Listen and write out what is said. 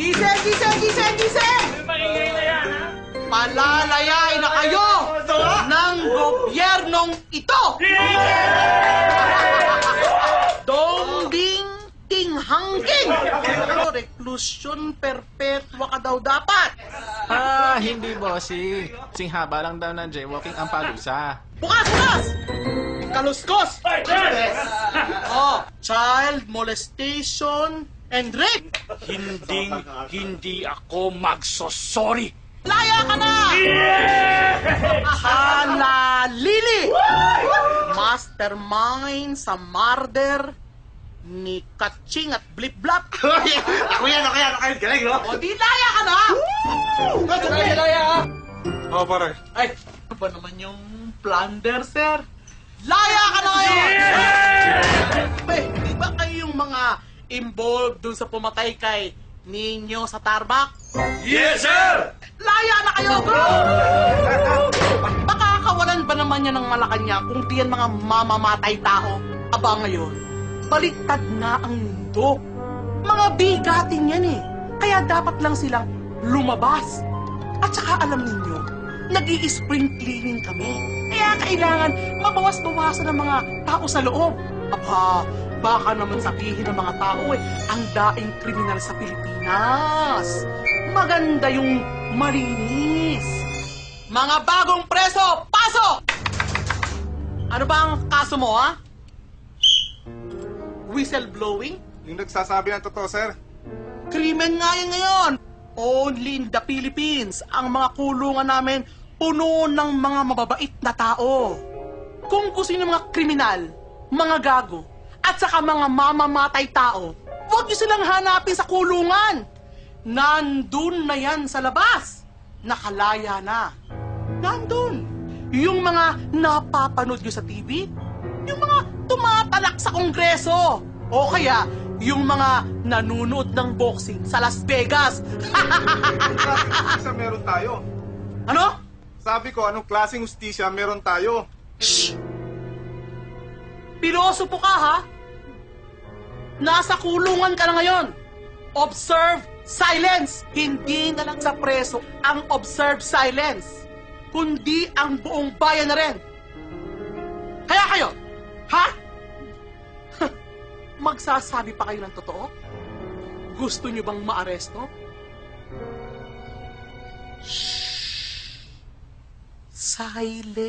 Gising! Gising! Gising! Gising! Maingay na yan, ha? Palalayain na kayo ng gobyernong ito! Dong-ding ting-hangking! Reclusion perpetua ka daw dapat! Hindi bossing. Singhaba lang daw ng jaywalking ang palusa. Bukas! Bukas! Kaluskos! Oh, child molestation and rape! Hindi ako magsosorry. Laya ka na! Halalili! Mastermind sa murder ni Kaching at Blip-Blap. Ako yan. Galing, no? O di laya ka na! Laya, oh, pare. Ay, ano ba naman yung plunder, sir? Laya ka na ngayon! Eh, di ba kayong mga involved dun sa pumatay kay Ninyo sa Tarmac? Yes, sir! Laya na kayo, bro! Makakawalan ba naman yan ng Malacanang kung di yan mga mamamatay tao? Aba ngayon, baliktad na ang mundo. Mga bigatin yan eh. Kaya dapat lang silang lumabas. At saka alam ninyo, nag-i-spring cleaning kami. Kaya kailangan mabawas-bawasan ng mga tao sa loob. Aba, baka naman sabihin ng mga tao ang daing kriminal sa Pilipinas. Maganda yung malinis. Mga bagong preso, pasok! Ano ba ang kaso mo, ha? Whistleblowing? Yung nagsasabi ng totoo, sir. Krimen nga yan ngayon. Only in the Philippines, ang mga kulungan namin puno ng mga mababait na tao. Kung gusto niyo ng mga kriminal, mga gago, at saka mga mamamatay tao, huwag niyo silang hanapin sa kulungan. Nandun na yan sa labas. Nakalaya na. Nandun. Yung mga napapanood niyo sa TV, yung mga tumatalak sa Kongreso, o kaya yung mga nanunood ng boxing sa Las Vegas. Isa meron tayo. Ano? Sabi ko, anong klaseng ustisya meron tayo? Shh! Pilosopo ka, ha? Nasa kulungan ka na ngayon. Observe silence. Hindi na lang sa preso ang observe silence, kundi ang buong bayan na rin. Kaya kayo, ha? Magsasabi pa kayo ng totoo? Gusto nyo bang maaresto? Shh! Silence.